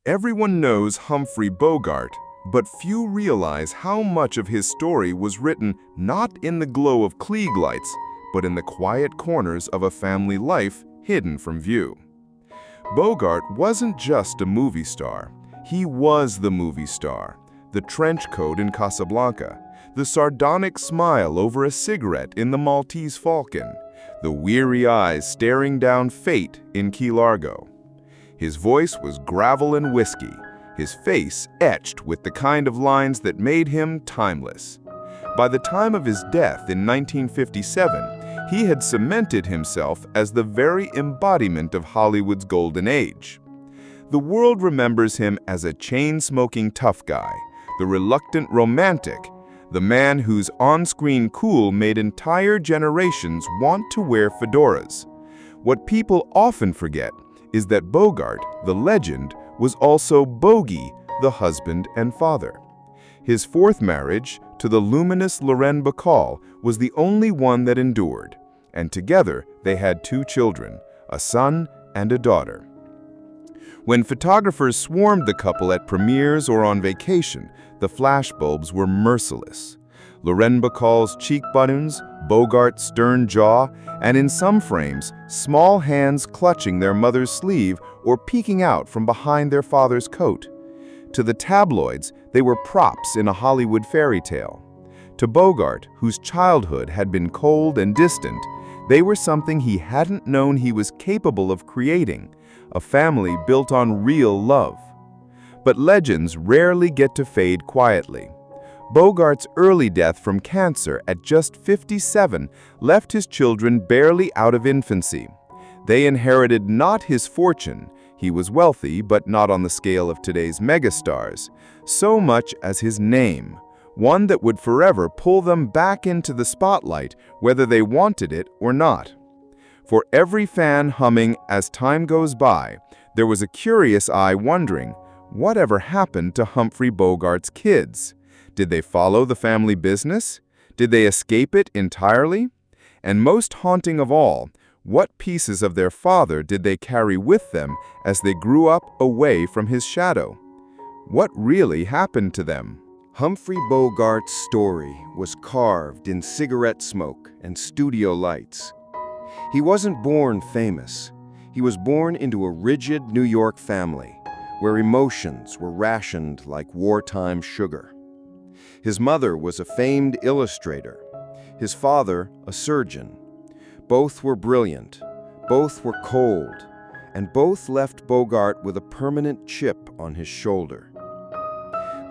Everyone knows Humphrey Bogart, but few realize how much of his story was written not in the glow of Klieg lights, but in the quiet corners of a family life hidden from view. Bogart wasn't just a movie star. He was the movie star. The trench coat in Casablanca, the sardonic smile over a cigarette in The Maltese Falcon, the weary eyes staring down fate in Key Largo. His voice was gravel and whiskey, his face etched with the kind of lines that made him timeless. By the time of his death in 1957, he had cemented himself as the very embodiment of Hollywood's golden age. The world remembers him as a chain-smoking tough guy, the reluctant romantic, the man whose on-screen cool made entire generations want to wear fedoras. What people often forget is that Bogart, the legend, was also Bogey, the husband and father. His fourth marriage, to the luminous Lauren Bacall, was the only one that endured, and together they had two children, a son and a daughter. When photographers swarmed the couple at premieres or on vacation, the flashbulbs were merciless. Lauren Bacall's cheekbones, Bogart's stern jaw, and in some frames, small hands clutching their mother's sleeve or peeking out from behind their father's coat. To the tabloids, they were props in a Hollywood fairy tale. To Bogart, whose childhood had been cold and distant, they were something he hadn't known he was capable of creating, a family built on real love. But legends rarely get to fade quietly. Bogart's early death from cancer at just 57 left his children barely out of infancy. They inherited not his fortune, he was wealthy but not on the scale of today's megastars, so much as his name, one that would forever pull them back into the spotlight whether they wanted it or not. For every fan humming "As Time Goes By," there was a curious eye wondering, whatever happened to Humphrey Bogart's kids? Did they follow the family business? Did they escape it entirely? And most haunting of all, what pieces of their father did they carry with them as they grew up away from his shadow? What really happened to them? Humphrey Bogart's story was carved in cigarette smoke and studio lights. He wasn't born famous. He was born into a rigid New York family, where emotions were rationed like wartime sugar. His mother was a famed illustrator, his father a surgeon. Both were brilliant, both were cold, and both left Bogart with a permanent chip on his shoulder.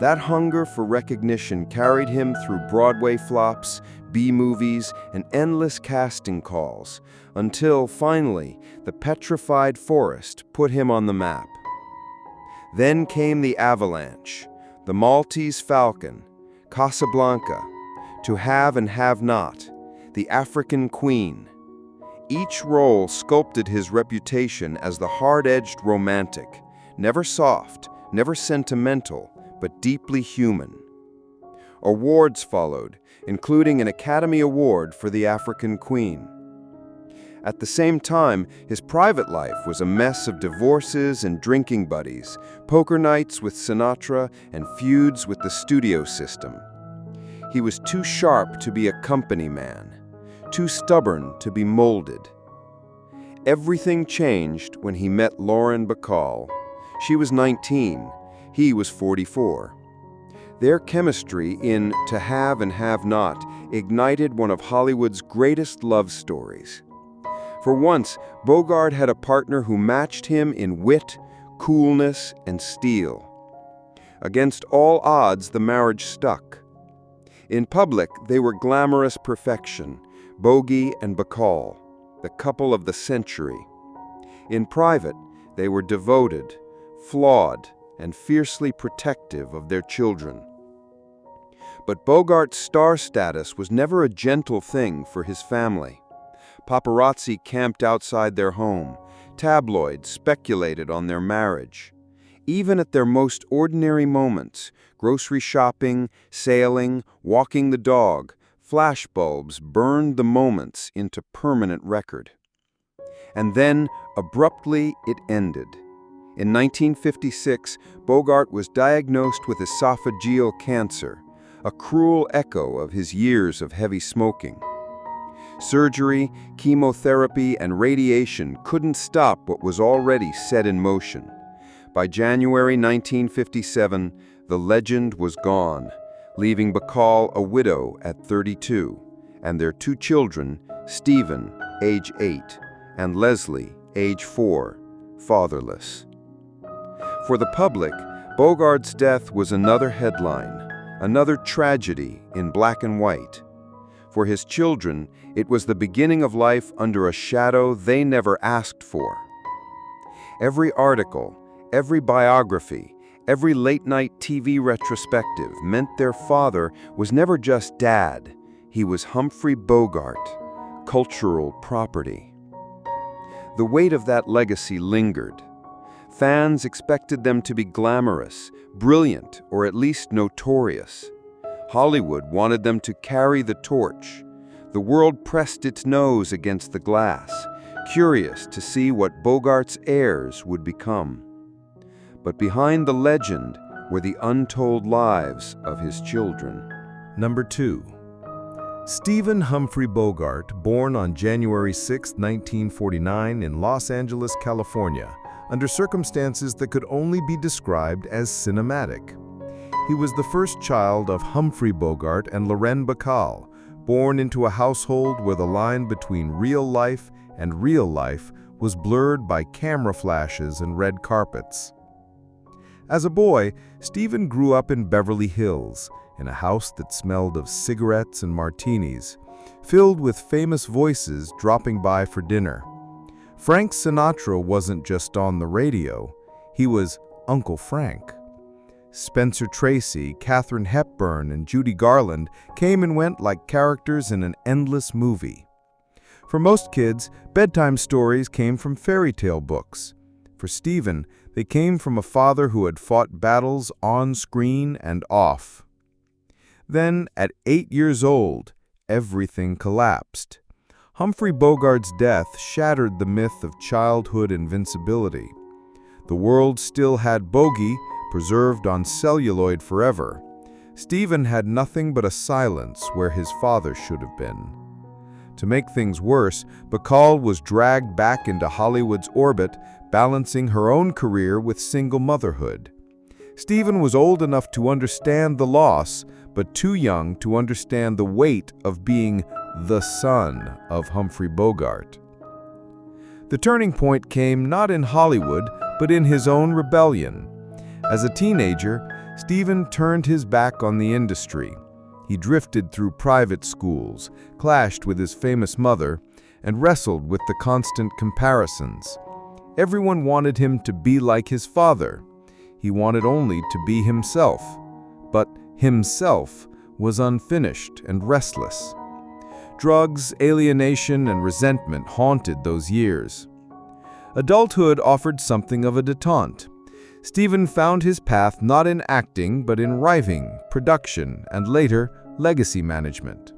That hunger for recognition carried him through Broadway flops, B-movies, and endless casting calls, until, finally, the petrified forest put him on the map. Then came the avalanche, the Maltese Falcon, Casablanca, To Have and Have Not, The African Queen. Each role sculpted his reputation as the hard-edged romantic, never soft, never sentimental, but deeply human. Awards followed, including an Academy Award for The African Queen. At the same time, his private life was a mess of divorces and drinking buddies, poker nights with Sinatra, and feuds with the studio system. He was too sharp to be a company man, too stubborn to be molded. Everything changed when he met Lauren Bacall. She was 19, he was 44. Their chemistry in To Have and Have Not ignited one of Hollywood's greatest love stories. For once, Bogart had a partner who matched him in wit, coolness, and steel. Against all odds, the marriage stuck. In public, they were glamorous perfection, Bogey and Bacall, the couple of the century. In private, they were devoted, flawed, and fiercely protective of their children. But Bogart's star status was never a gentle thing for his family. Paparazzi camped outside their home. Tabloids speculated on their marriage. Even at their most ordinary moments, grocery shopping, sailing, walking the dog, flashbulbs burned the moments into permanent record. And then, abruptly, it ended. In 1956, Bogart was diagnosed with esophageal cancer, a cruel echo of his years of heavy smoking. Surgery, chemotherapy, and radiation couldn't stop what was already set in motion. By January 1957, the legend was gone, leaving Bacall a widow at 32, and their two children, Stephen, age 8, and Leslie, age 4, fatherless. For the public, Bogart's death was another headline, another tragedy in black and white. For his children, it was the beginning of life under a shadow they never asked for. Every article, every biography, every late-night TV retrospective meant their father was never just Dad. He was Humphrey Bogart, cultural property. The weight of that legacy lingered. Fans expected them to be glamorous, brilliant, or at least notorious. Hollywood wanted them to carry the torch. The world pressed its nose against the glass, curious to see what Bogart's heirs would become. But behind the legend were the untold lives of his children. Number 2. Stephen Humphrey Bogart, born on January 6, 1949 in Los Angeles, California, under circumstances that could only be described as cinematic. He was the first child of Humphrey Bogart and Lauren Bacall, born into a household where the line between real life and real life was blurred by camera flashes and red carpets. As a boy, Stephen grew up in Beverly Hills, in a house that smelled of cigarettes and martinis, filled with famous voices dropping by for dinner. Frank Sinatra wasn't just on the radio, he was Uncle Frank. Spencer Tracy, Katharine Hepburn, and Judy Garland came and went like characters in an endless movie. For most kids, bedtime stories came from fairy tale books. For Stephen, they came from a father who had fought battles on screen and off. Then, at 8 years old, everything collapsed. Humphrey Bogart's death shattered the myth of childhood invincibility. The world still had Bogey, preserved on celluloid forever. Stephen had nothing but a silence where his father should have been. To make things worse, Bacall was dragged back into Hollywood's orbit, balancing her own career with single motherhood. Stephen was old enough to understand the loss, but too young to understand the weight of being the son of Humphrey Bogart. The turning point came not in Hollywood, but in his own rebellion. As a teenager, Stephen turned his back on the industry. He drifted through private schools, clashed with his famous mother, and wrestled with the constant comparisons. Everyone wanted him to be like his father. He wanted only to be himself. But himself was unfinished and restless. Drugs, alienation, and resentment haunted those years. Adulthood offered something of a detente. Stephen found his path not in acting, but in writing, production, and later, legacy management.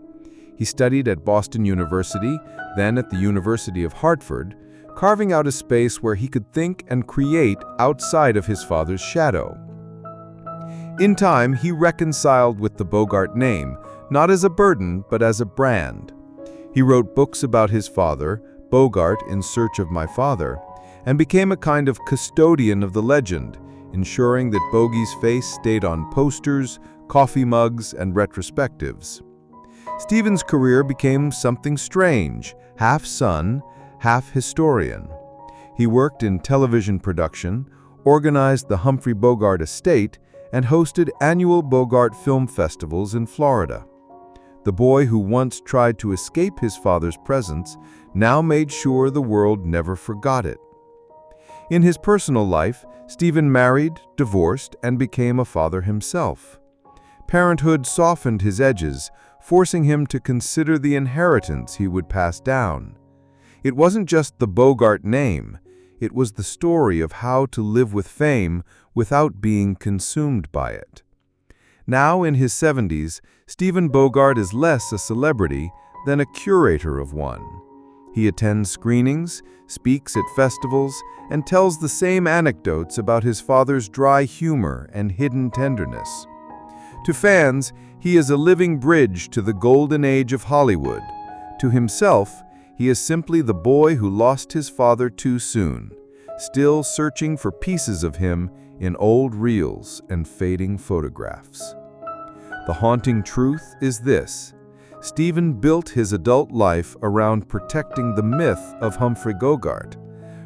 He studied at Boston University, then at the University of Hartford, carving out a space where he could think and create outside of his father's shadow. In time, he reconciled with the Bogart name, not as a burden, but as a brand. He wrote books about his father, Bogart in Search of My Father, and became a kind of custodian of the legend, ensuring that Bogey's face stayed on posters, coffee mugs, and retrospectives. Stephen's career became something strange, half son, half historian. He worked in television production, organized the Humphrey Bogart estate, and hosted annual Bogart film festivals in Florida. The boy who once tried to escape his father's presence now made sure the world never forgot it. In his personal life, Stephen married, divorced, and became a father himself. Parenthood softened his edges, forcing him to consider the inheritance he would pass down. It wasn't just the Bogart name, it was the story of how to live with fame without being consumed by it. Now in his 70s, Stephen Bogart is less a celebrity than a curator of one. He attends screenings, speaks at festivals, and tells the same anecdotes about his father's dry humor and hidden tenderness. To fans, he is a living bridge to the golden age of Hollywood. To himself, he is simply the boy who lost his father too soon, still searching for pieces of him in old reels and fading photographs. The haunting truth is this: Stephen built his adult life around protecting the myth of Humphrey Bogart,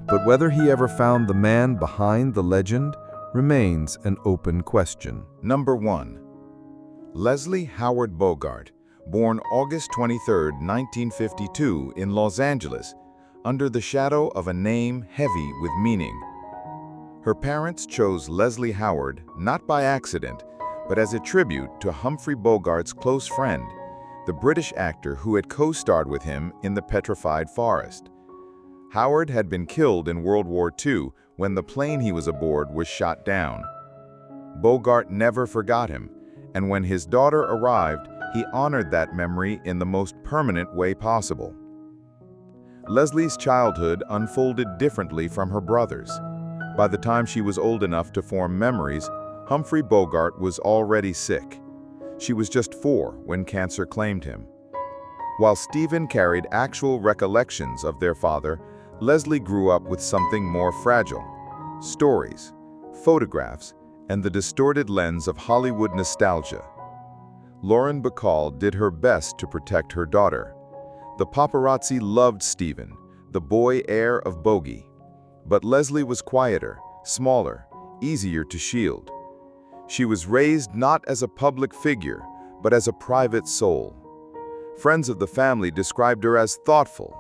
but whether he ever found the man behind the legend remains an open question. Number 1. Leslie Howard Bogart, born August 23, 1952 in Los Angeles, under the shadow of a name heavy with meaning. Her parents chose Leslie Howard not by accident, but as a tribute to Humphrey Bogart's close friend, the British actor who had co-starred with him in The Petrified Forest. Howard had been killed in World War II when the plane he was aboard was shot down. Bogart never forgot him, and when his daughter arrived, he honored that memory in the most permanent way possible. Leslie's childhood unfolded differently from her brother's. By the time she was old enough to form memories, Humphrey Bogart was already sick. She was just 4 when cancer claimed him. While Stephen carried actual recollections of their father, Leslie grew up with something more fragile: stories, photographs, and the distorted lens of Hollywood nostalgia. Lauren Bacall did her best to protect her daughter. The paparazzi loved Stephen, the boy heir of Bogey. But Leslie was quieter, smaller, easier to shield. She was raised not as a public figure, but as a private soul. Friends of the family described her as thoughtful,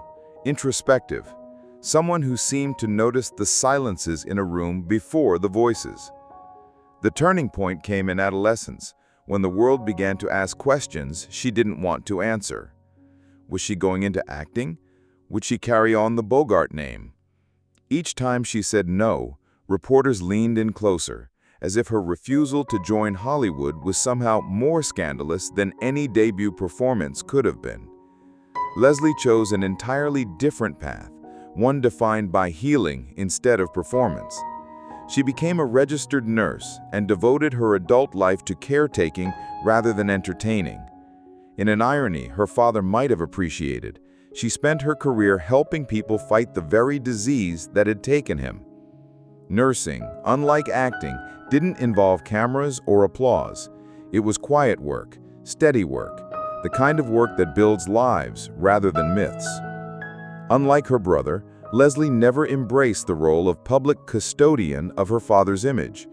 introspective, someone who seemed to notice the silences in a room before the voices. The turning point came in adolescence, when the world began to ask questions she didn't want to answer. Was she going into acting? Would she carry on the Bogart name? Each time she said no, reporters leaned in closer, as if her refusal to join Hollywood was somehow more scandalous than any debut performance could have been. Leslie chose an entirely different path, one defined by healing instead of performance. She became a registered nurse and devoted her adult life to caretaking rather than entertaining. In an irony her father might have appreciated, she spent her career helping people fight the very disease that had taken him. Nursing, unlike acting, didn't involve cameras or applause. It was quiet work, steady work, the kind of work that builds lives rather than myths. Unlike her brother, Leslie never embraced the role of public custodian of her father's image.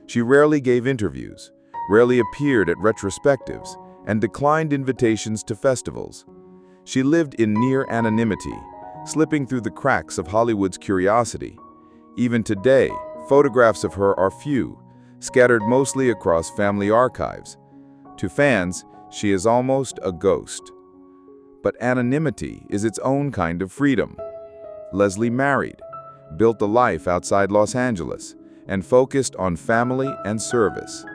She rarely gave interviews, rarely appeared at retrospectives, and declined invitations to festivals. She lived in near anonymity, slipping through the cracks of Hollywood's curiosity. Even today, photographs of her are few, scattered mostly across family archives. To fans, she is almost a ghost. But anonymity is its own kind of freedom. Leslie married, built a life outside Los Angeles, and focused on family and service.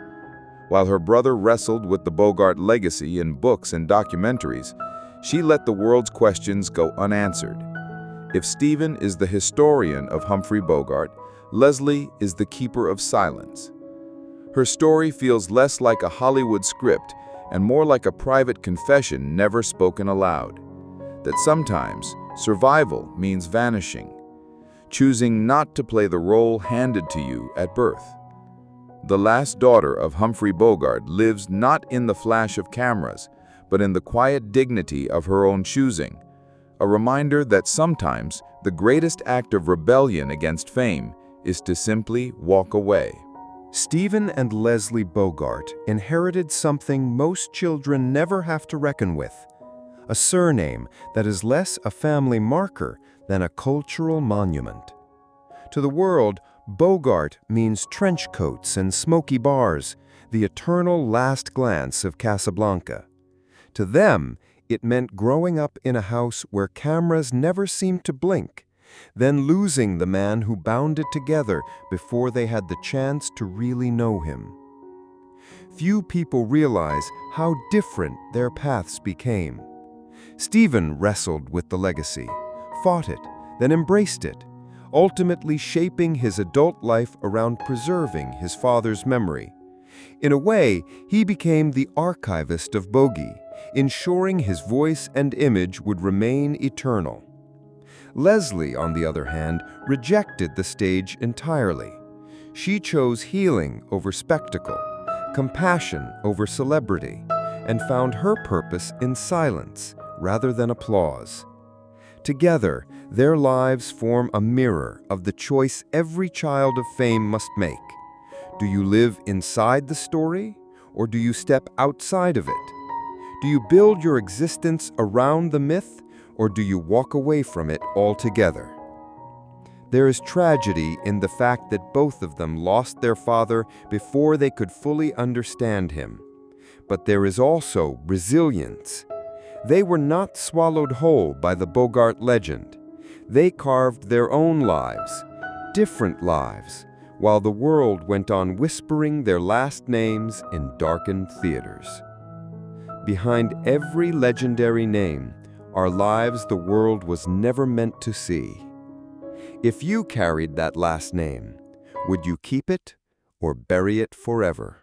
While her brother wrestled with the Bogart legacy in books and documentaries, she let the world's questions go unanswered. If Stephen is the historian of Humphrey Bogart, Leslie is the keeper of silence. Her story feels less like a Hollywood script and more like a private confession never spoken aloud. That sometimes survival means vanishing, choosing not to play the role handed to you at birth. The last daughter of Humphrey Bogart lives not in the flash of cameras, but in the quiet dignity of her own choosing, a reminder that sometimes the greatest act of rebellion against fame is to simply walk away. Stephen and Leslie Bogart inherited something most children never have to reckon with: a surname that is less a family marker than a cultural monument. To the world, Bogart means trench coats and smoky bars, the eternal last glance of Casablanca. To them, it meant growing up in a house where cameras never seemed to blink, then losing the man who bound it together before they had the chance to really know him. Few people realize how different their paths became. Stephen wrestled with the legacy, fought it, then embraced it, ultimately shaping his adult life around preserving his father's memory. In a way, he became the archivist of Bogey, ensuring his voice and image would remain eternal. Leslie, on the other hand, rejected the stage entirely. She chose healing over spectacle, compassion over celebrity, and found her purpose in silence rather than applause. Together, their lives form a mirror of the choice every child of fame must make. Do you live inside the story, or do you step outside of it? Do you build your existence around the myth, or do you walk away from it altogether? There is tragedy in the fact that both of them lost their father before they could fully understand him. But there is also resilience. They were not swallowed whole by the Bogart legend. They carved their own lives, different lives, while the world went on whispering their last names in darkened theaters. Behind every legendary name are lives the world was never meant to see. If you carried that last name, would you keep it or bury it forever?